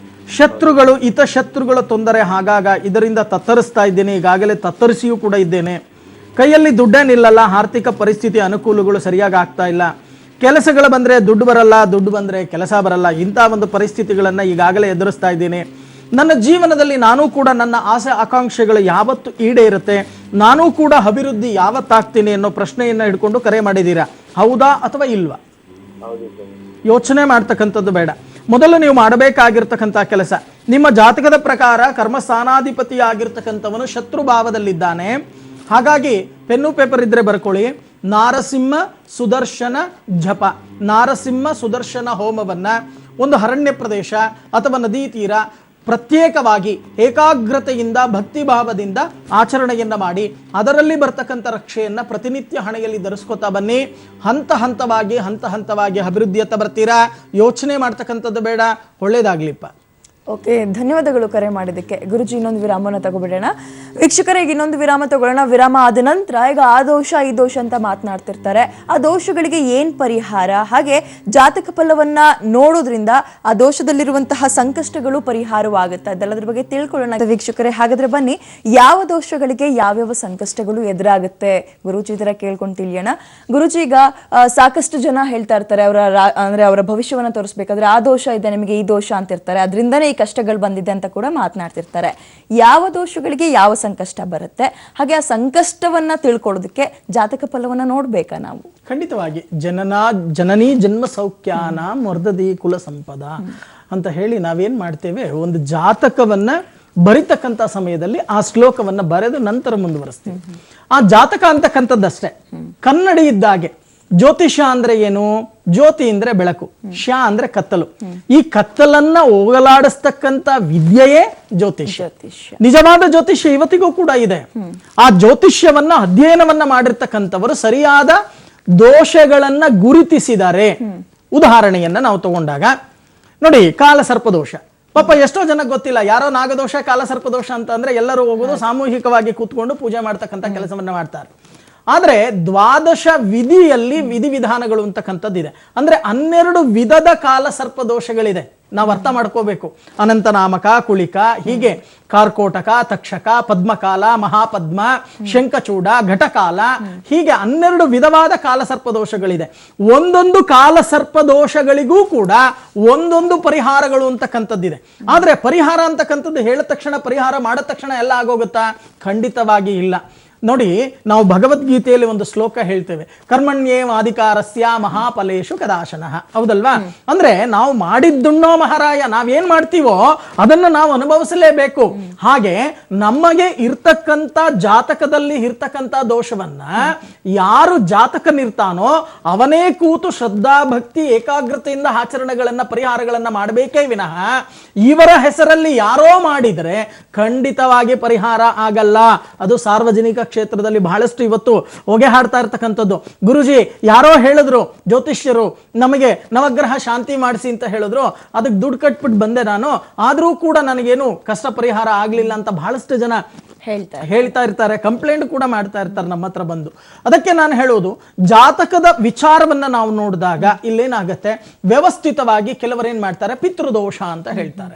ಶತ್ರುಗಳು, ಹಿತಶತ್ರುಗಳ ತೊಂದರೆ ಆಗಾಗ ಇದರಿಂದ ತತ್ತರಿಸ್ತಾ ಇದ್ದೇನೆ. ಈಗಾಗಲೇ ತತ್ತರಿಸಿಯೂ ಕೂಡ ಇದ್ದೇನೆ. ಕೈಯಲ್ಲಿ ದುಡ್ಡೇನಿಲ್ಲಲ್ಲ, ಆರ್ಥಿಕ ಪರಿಸ್ಥಿತಿ ಅನುಕೂಲಗಳು ಸರಿಯಾಗಿ ಆಗ್ತಾ ಇಲ್ಲ. ಕೆಲಸಗಳು ಬಂದರೆ ದುಡ್ಡು ಬರಲ್ಲ, ದುಡ್ಡು ಬಂದರೆ ಕೆಲಸ ಬರಲ್ಲ. ಇಂಥ ಒಂದು ಪರಿಸ್ಥಿತಿಗಳನ್ನು ಈಗಾಗಲೇ ಎದುರಿಸ್ತಾ ಇದ್ದೀನಿ. ನನ್ನ ಜೀವನದಲ್ಲಿ ನಾನೂ ಕೂಡ ನನ್ನ ಆಸೆ ಆಕಾಂಕ್ಷೆಗಳು ಯಾವತ್ತು ಈಡೇರುತ್ತೆ, ನಾನೂ ಕೂಡ ಅಭಿವೃದ್ಧಿ ಯಾವತ್ತಾಗ್ತೀನಿ ಅನ್ನೋ ಪ್ರಶ್ನೆಯನ್ನು ಹಿಡ್ಕೊಂಡು ಕರೆ ಮಾಡಿದ್ದೀರಾ. ಹೌದಾ ಅಥವಾ ಇಲ್ವಾ? ಹೌದು ಸ್ವಾಮಿ. ಯೋಚನೆ ಮಾಡ್ತಕ್ಕಂಥದ್ದು ಬೇಡ. ಮೊದಲು ನೀವು ಮಾಡಬೇಕಾಗಿರ್ತಕ್ಕಂಥ ಕೆಲಸ, ನಿಮ್ಮ ಜಾತಕದ ಪ್ರಕಾರ ಕರ್ಮಸ್ಥಾನಾಧಿಪತಿ ಆಗಿರ್ತಕ್ಕಂಥವನು ಶತ್ರು ಭಾವದಲ್ಲಿದ್ದಾನೆ. ಹಾಗಾಗಿ ಪೆನ್ನು ಪೇಪರ್ ಇದ್ರೆ ಬರ್ಕೊಳ್ಳಿ. ನಾರಸಿಂಹ ಸುದರ್ಶನ ಜಪ, ನಾರಸಿಂಹ ಸುದರ್ಶನ ಹೋಮವನ್ನ ಒಂದು ಅರಣ್ಯ ಪ್ರದೇಶ ಅಥವಾ ನದಿ ತೀರ ಪ್ರತ್ಯೇಕವಾಗಿ ಏಕಾಗ್ರತೆಯಿಂದ ಭಕ್ತಿಭಾವದಿಂದ ಆಚರಣೆಯನ್ನ ಮಾಡಿ ಅದರಲ್ಲಿ ಬರ್ತಕ್ಕಂಥ ರಕ್ಷೆಯನ್ನ ಪ್ರತಿನಿತ್ಯ ಹಣೆಯಲ್ಲಿ ಧರಿಸ್ಕೊತಾ ಬನ್ನಿ. ಹಂತ ಹಂತವಾಗಿ ಅಭಿವೃದ್ಧಿಯತ್ತ ಬರ್ತೀರಾ. ಯೋಚನೆ ಮಾಡ್ತಕ್ಕಂಥದ್ದು ಬೇಡ. ಒಳ್ಳೇದಾಗ್ಲಿಪ್ಪ. ಓಕೆ, ಧನ್ಯವಾದಗಳು ಕರೆ ಮಾಡಿದ್ದಕ್ಕೆ. ಗುರುಜಿ, ಇನ್ನೊಂದು ವಿರಾಮನ ತಗೋಬಿಡೋಣ. ವೀಕ್ಷಕರಿಗೆ ಇನ್ನೊಂದು ವಿರಾಮ ತಗೊಳ್ಳೋಣ. ವಿರಾಮ ಆದ ನಂತರ ಈಗ ಆ ದೋಷ ಈ ದೋಷ ಅಂತ ಮಾತನಾಡ್ತಿರ್ತಾರೆ. ಆ ದೋಷಗಳಿಗೆ ಏನ್ ಪರಿಹಾರ, ಹಾಗೆ ಜಾತಕ ಫಲವನ್ನ ನೋಡೋದ್ರಿಂದ ಆ ದೋಷದಲ್ಲಿರುವಂತಹ ಸಂಕಷ್ಟಗಳು ಪರಿಹಾರವಾಗುತ್ತೆ, ಅದೆಲ್ಲದ್ರ ಬಗ್ಗೆ ತಿಳ್ಕೊಳ್ಳೋಣ ವೀಕ್ಷಕರೇ. ಹಾಗಾದ್ರೆ ಬನ್ನಿ, ಯಾವ ದೋಷಗಳಿಗೆ ಯಾವ್ಯಾವ ಸಂಕಷ್ಟಗಳು ಎದುರಾಗುತ್ತೆ ಗುರುಜಿ ಇದರ ಕೇಳ್ಕೊಂಡು ತಿಳಿಯೋಣ. ಗುರುಜಿ, ಈಗ ಸಾಕಷ್ಟು ಜನ ಹೇಳ್ತಾ ಇರ್ತಾರೆ, ಅವರ ಭವಿಷ್ಯವನ್ನ ತೋರಿಸ್ಬೇಕಾದ್ರೆ ಆ ದೋಷ ಇದೆ ನಿಮಗೆ, ಈ ದೋಷ ಅಂತ ಇರ್ತಾರೆ, ಅದರಿಂದನೇ ಕಷ್ಟಗಳು ಬಂದಿದೆ ಅಂತ ಕೂಡ ಮಾತನಾಡ್ತಿರ್ತಾರೆ. ಯಾವ ದೋಷಗಳಿಗೆ ಯಾವ ಸಂಕಷ್ಟ ಬರುತ್ತೆ, ಹಾಗೆ ಆ ಸಂಕಷ್ಟವನ್ನ ತಿಳ್ಕೊಳ್ಳೋದಕ್ಕೆ ಜಾತಕ ಫಲವನ್ನ ನೋಡ್ಬೇಕಾ ನಾವು? ಖಂಡಿತವಾಗಿ. ಜನನಿ ಜನ್ಮ ಸೌಖ್ಯಾನ ವರ್ಧದಿ ಕುಲ ಸಂಪದ ಅಂತ ಹೇಳಿ ನಾವೇನ್ ಮಾಡ್ತೇವೆ, ಒಂದು ಜಾತಕವನ್ನ ಬರಿತಕ್ಕಂಥ ಸಮಯದಲ್ಲಿ ಆ ಶ್ಲೋಕವನ್ನ ಬರೆದು ನಂತರ ಮುಂದುವರಿಸ್ತೀವಿ. ಆ ಜಾತಕ ಅಂತಕ್ಕಂಥದ್ದಷ್ಟೇ. ಕನ್ನಡಿ ಇದ್ದಾಗೆ. ಜ್ಯೋತಿಷ್ಯ ಅಂದ್ರೆ ಏನು? ಜ್ಯೋತಿ ಅಂದ್ರೆ ಬೆಳಕು, ಶ ಅಂದ್ರೆ ಕತ್ತಲು. ಈ ಕತ್ತಲನ್ನ ಹೋಗಲಾಡಿಸ್ತಕ್ಕಂಥ ವಿದ್ಯೆಯೇ ಜ್ಯೋತಿಷ್ಯ. ನಿಜವಾದ ಜ್ಯೋತಿಷ್ಯ ಇವತ್ತಿಗೂ ಕೂಡ ಇದೆ. ಆ ಜ್ಯೋತಿಷ್ಯವನ್ನ ಅಧ್ಯಯನವನ್ನ ಮಾಡಿರ್ತಕ್ಕಂಥವರು ಸರಿಯಾದ ದೋಷಗಳನ್ನ ಗುರುತಿಸಿದ್ದಾರೆ. ಉದಾಹರಣೆಯನ್ನ ನಾವು ತಗೊಂಡಾಗ ನೋಡಿ, ಕಾಲಸರ್ಪದೋಷ. ಪಾಪ ಎಷ್ಟೋ ಜನಕ್ಕೆ ಗೊತ್ತಿಲ್ಲ. ಯಾರೋ ನಾಗದೋಷ, ಕಾಲಸರ್ಪದೋಷ ಅಂತ ಅಂದ್ರೆ ಎಲ್ಲರೂ ಹೋಗೋದು ಸಾಮೂಹಿಕವಾಗಿ ಕೂತ್ಕೊಂಡು ಪೂಜೆ ಮಾಡ್ತಕ್ಕಂಥ ಕೆಲಸವನ್ನ ಮಾಡ್ತಾರೆ. ಆದ್ರೆ ದ್ವಾದಶ ವಿಧಿಯಲ್ಲಿ ವಿಧಿವಿಧಾನಗಳು ಅಂತಕ್ಕಂಥದ್ದಿದೆ. ಅಂದ್ರೆ 12 ವಿಧದ ಕಾಲ ಸರ್ಪ ದೋಷಗಳಿದೆ. ನಾವು ಅರ್ಥ ಮಾಡ್ಕೋಬೇಕು. ಅನಂತನಾಮಕ, ಕುಳಿಕ, ಹೀಗೆ ಕಾರ್ಕೋಟಕ, ತಕ್ಷಕ, ಪದ್ಮಕಾಲ, ಮಹಾಪದ್ಮ, ಶಂಖಚೂಡ, ಘಟಕಾಲ, ಹೀಗೆ 12 ವಿಧವಾದ ಕಾಲಸರ್ಪ ದೋಷಗಳಿದೆ. ಒಂದೊಂದು ಕಾಲಸರ್ಪ ದೋಷಗಳಿಗೂ ಕೂಡ ಒಂದೊಂದು ಪರಿಹಾರಗಳು ಅಂತಕ್ಕಂಥದ್ದಿದೆ. ಆದ್ರೆ ಪರಿಹಾರ ಅಂತಕ್ಕಂಥದ್ದು ಹೇಳಿದ ತಕ್ಷಣ, ಪರಿಹಾರ ಮಾಡಿದ ತಕ್ಷಣ ಎಲ್ಲ ಆಗೋಗುತ್ತಾ? ಖಂಡಿತವಾಗಿ ಇಲ್ಲ. ನೋಡಿ, ನಾವು ಭಗವದ್ಗೀತೆಯಲ್ಲಿ ಒಂದು ಶ್ಲೋಕ ಹೇಳ್ತೇವೆ, ಕರ್ಮಣ್ಯೇವಾಧಿಕಾರಸ್ಯ ಮಹಾಫಲೇಶು ಕದಾಶನಃ. ಹೌದಲ್ವಾ? ಅಂದ್ರೆ ನಾವು ಮಾಡಿದ್ದುಣ್ಣೋ ಮಹಾರಾಯ, ನಾವೇನ್ ಮಾಡ್ತೀವೋ ಅದನ್ನು ನಾವು ಅನುಭವಿಸಲೇಬೇಕು. ಹಾಗೆ ನಮಗೆ ಇರ್ತಕ್ಕಂಥ ಜಾತಕದಲ್ಲಿ ಇರ್ತಕ್ಕಂಥ ದೋಷವನ್ನ ಯಾರು ಜಾತಕನಿರ್ತಾನೋ ಅವನೇ ಕೂತು ಶ್ರದ್ಧಾ ಭಕ್ತಿ ಏಕಾಗ್ರತೆಯಿಂದ ಆಚರಣೆಗಳನ್ನ ಪರಿಹಾರಗಳನ್ನ ಮಾಡಬೇಕೇ ವಿನಃ ಇವರ ಹೆಸರಲ್ಲಿ ಯಾರೋ ಮಾಡಿದರೆ ಖಂಡಿತವಾಗಿ ಪರಿಹಾರ ಆಗಲ್ಲ. ಅದು ಸಾರ್ವಜನಿಕ ಕ್ಷೇತ್ರದಲ್ಲಿ ಬಹಳಷ್ಟು ಇವತ್ತು ಹೊಗೆ ಹಾಡ್ತಾ ಇರ್ತಕ್ಕಂಥದ್ದು. ಗುರುಜಿ ಯಾರೋ ಹೇಳಿದ್ರು, ಜ್ಯೋತಿಷ್ಯರು ನಮಗೆ ನವಗ್ರಹ ಶಾಂತಿ ಮಾಡಿಸಿ ಅಂತ ಹೇಳಿದ್ರು, ಅದಕ್ಕೆ ದುಡ್ಡು ಕಟ್ಬಿಟ್ಟು ಬಂದೆ ನಾನು, ಆದ್ರೂ ಕೂಡ ನನಗೇನು ಕಷ್ಟ ಪರಿಹಾರ ಆಗ್ಲಿಲ್ಲ ಅಂತ ಬಹಳಷ್ಟು ಜನ ಹೇಳ್ತಾ ಇರ್ತಾರೆ. ಕಂಪ್ಲೇಂಟ್ ಕೂಡ ಮಾಡ್ತಾ ಇರ್ತಾರೆ ನಮ್ಮ ಹತ್ರ ಬಂದು. ಅದಕ್ಕೆ ನಾನು ಹೇಳೋದು, ಜಾತಕದ ವಿಚಾರವನ್ನ ನಾವು ನೋಡಿದಾಗ ಇಲ್ಲೇನಾಗತ್ತೆ, ವ್ಯವಸ್ಥಿತವಾಗಿ ಕೆಲವರೇನ್ ಮಾಡ್ತಾರೆ, ಪಿತೃದೋಷ ಅಂತ ಹೇಳ್ತಾರೆ,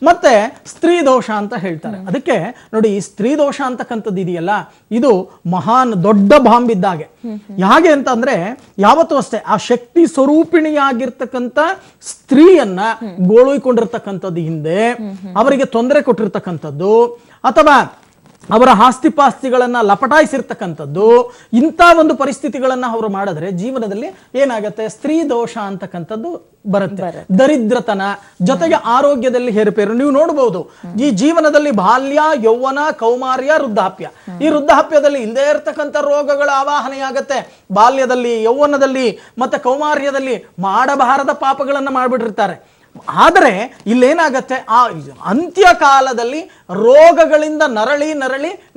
ಮತ್ತೆ ಸ್ತ್ರೀ ದೋಷ ಅಂತ ಹೇಳ್ತಾರೆ. ಅದಕ್ಕೆ ನೋಡಿ, ಈ ಸ್ತ್ರೀ ದೋಷ ಅಂತಕ್ಕಂಥದ್ದು ಇದೆಯಲ್ಲ, ಇದು ಮಹಾನ್ ದೊಡ್ಡ ಬಾಂಬ್ ಇದ್ದಾಗೆ. ಹೇಗೆ ಅಂತಂದ್ರೆ, ಯಾವತ್ತೂ ಅಷ್ಟೇ ಆ ಶಕ್ತಿ ಸ್ವರೂಪಿಣಿಯಾಗಿರ್ತಕ್ಕಂಥ ಸ್ತ್ರೀಯನ್ನ ಗೋಳುಕೊಂಡಿರ್ತಕ್ಕಂಥದ್ದು ಹಿಂದೆ ಅವರಿಗೆ ತೊಂದರೆ ಕೊಟ್ಟಿರ್ತಕ್ಕಂಥದ್ದು, ಅಥವಾ ಅವರ ಆಸ್ತಿಪಾಸ್ತಿಗಳನ್ನ ಲಪಟಾಯಿಸಿರ್ತಕ್ಕಂಥದ್ದು, ಇಂಥ ಒಂದು ಪರಿಸ್ಥಿತಿಗಳನ್ನ ಅವರು ಮಾಡಿದ್ರೆ ಜೀವನದಲ್ಲಿ ಏನಾಗತ್ತೆ, ಸ್ತ್ರೀ ದೋಷ ಅಂತಕ್ಕಂಥದ್ದು ಬರುತ್ತೆ. ದರಿದ್ರತನ ಜೊತೆಗೆ ಆರೋಗ್ಯದಲ್ಲಿ ಹೇರುಪೇರು ನೀವು ನೋಡಬಹುದು. ಈ ಜೀವನದಲ್ಲಿ ಬಾಲ್ಯ, ಯೌವನ, ಕೌಮಾರ್ಯ, ವೃದ್ಧಾಪ್ಯ, ಈ ವೃದ್ಧಾಪ್ಯದಲ್ಲಿ ಇಲ್ಲದೆ ಇರತಕ್ಕಂಥ ರೋಗಗಳ ಆವಾಹನೆಯಾಗತ್ತೆ. ಬಾಲ್ಯದಲ್ಲಿ, ಯೌವನದಲ್ಲಿ ಮತ್ತೆ ಕೌಮಾರ್ಯದಲ್ಲಿ ಮಾಡಬಾರದ ಪಾಪಗಳನ್ನ ಮಾಡ್ಬಿಟ್ಟಿರ್ತಾರೆ. ಆದರೆ ಇಲ್ಲೇನಾಗತ್ತೆ, ಆ ಅಂತ್ಯಕಾಲದಲ್ಲಿ ರೋಗಗಳಿಂದ ನರಳಿ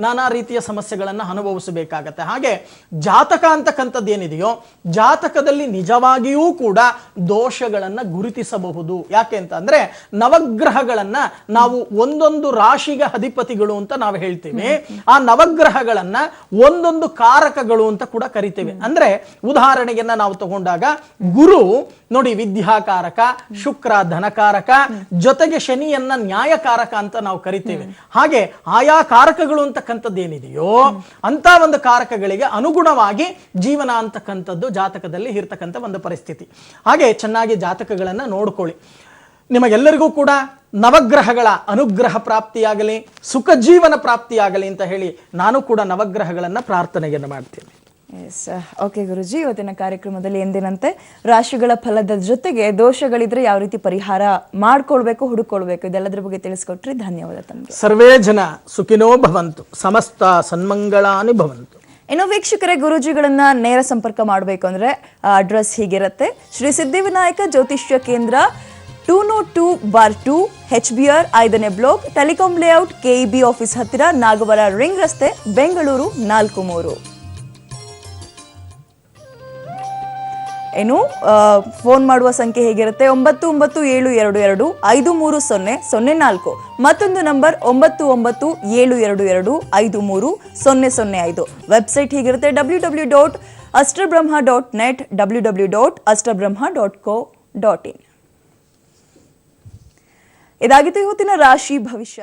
ನಾನಾ ರೀತಿಯ ಸಮಸ್ಯೆಗಳನ್ನು ಅನುಭವಿಸಬೇಕಾಗತ್ತೆ. ಹಾಗೆ ಜಾತಕ ಅಂತಕ್ಕಂಥದ್ದು ಏನಿದೆಯೋ, ಜಾತಕದಲ್ಲಿ ನಿಜವಾಗಿಯೂ ಕೂಡ ದೋಷಗಳನ್ನು ಗುರುತಿಸಬಹುದು. ಯಾಕೆ ಅಂತ ಅಂದ್ರೆ, ನವಗ್ರಹಗಳನ್ನ ನಾವು ಒಂದೊಂದು ರಾಶಿಗೆ ಅಧಿಪತಿಗಳು ಅಂತ ನಾವು ಹೇಳ್ತೀವಿ. ಆ ನವಗ್ರಹಗಳನ್ನ ಒಂದೊಂದು ಕಾರಕಗಳು ಅಂತ ಕೂಡ ಕರಿತೇವೆ. ಅಂದ್ರೆ ಉದಾಹರಣೆಯನ್ನ ನಾವು ತಗೊಂಡಾಗ ಗುರು ನೋಡಿ ವಿದ್ಯಾಕಾರಕ, ಶುಕ್ರ ಧನಕಾರಕ, ಜೊತೆಗೆ ಶನಿಯನ್ನ ನ್ಯಾಯಕಾರಕ ಅಂತ ನಾವು ಕರಿತೇವೆ. ಹಾಗೆ ಆಯಾ ಕಾರಕಗಳು ಅಂತಕ್ಕಂಥದ್ದು ಏನಿದೆಯೋ ಅಂತ ಒಂದು ಕಾರಕಗಳಿಗೆ ಅನುಗುಣವಾಗಿ ಜೀವನ ಅಂತಕ್ಕಂಥದ್ದು ಜಾತಕದಲ್ಲಿ ಇರ್ತಕ್ಕಂಥ ಒಂದು ಪರಿಸ್ಥಿತಿ. ಹಾಗೆ ಚೆನ್ನಾಗಿ ಜಾತಕಗಳನ್ನ ನೋಡ್ಕೊಳ್ಳಿ. ನಿಮಗೆಲ್ಲರಿಗೂ ಕೂಡ ನವಗ್ರಹಗಳ ಅನುಗ್ರಹ ಪ್ರಾಪ್ತಿಯಾಗಲಿ, ಸುಖ ಜೀವನ ಪ್ರಾಪ್ತಿಯಾಗಲಿ ಅಂತ ಹೇಳಿ ನಾನು ಕೂಡ ನವಗ್ರಹಗಳನ್ನ ಪ್ರಾರ್ಥನೆಯನ್ನು ಮಾಡ್ತೀನಿ. ಎಸ್, ಓಕೆ ಗುರುಜಿ, ಇವತ್ತಿನ ಕಾರ್ಯಕ್ರಮದಲ್ಲಿ ಎಂದಿನಂತೆ ರಾಶಿಗಳ ಫಲದ ಜೊತೆಗೆ ದೋಷಗಳಿದ್ರೆ ಯಾವ ರೀತಿ ಪರಿಹಾರ ಮಾಡ್ಕೊಳ್ಬೇಕು, ಹುಡುಕೊಳ್ಬೇಕು, ಇದೆಲ್ಲದ್ರ ಬಗ್ಗೆ ತಿಳಿಸ್ಕೊಟ್ರಿ. ಧನ್ಯವಾದ ತಮಗೆ. ಸರ್ವೇ ಜನ ಸುಖಿನೋ ಭವಂತು, ಸಮಸ್ತ ಸನ್ಮಂಗಳಾನಿ ಭವಂತು. ಇನ್ನು ವೀಕ್ಷಕರೇ, ಗುರೂಜಿಗಳನ್ನ ನೇರ ಸಂಪರ್ಕ ಮಾಡಬೇಕು ಅಂದ್ರೆ ಅಡ್ರೆಸ್ ಹೀಗಿರುತ್ತೆ: ಶ್ರೀ ಸಿದ್ಧಿವಿನಾಯಕ ಜ್ಯೋತಿಷ್ಯ ಕೇಂದ್ರ, 202/2 HBR 5ನೇ block, telecom layout, KEB office ಹತ್ತಿರ, ನಾಗವರ ರಿಂಗ್ ರಸ್ತೆ, ಬೆಂಗಳೂರು 43. ಏನು ಫೋನ್ ಮಾಡುವ ಸಂಖ್ಯೆ ಹೇಗಿರುತ್ತೆ: 997222530004. ಮತ್ತೊಂದು ನಂಬರ್ 997222530005. Website ಹೀಗಿರುತ್ತೆ: www.astrabrahma.net, www.astrabrahma.co.in. ಇದಾಗಿತ್ತು ಇವತ್ತಿನ ರಾಶಿ ಭವಿಷ್ಯ.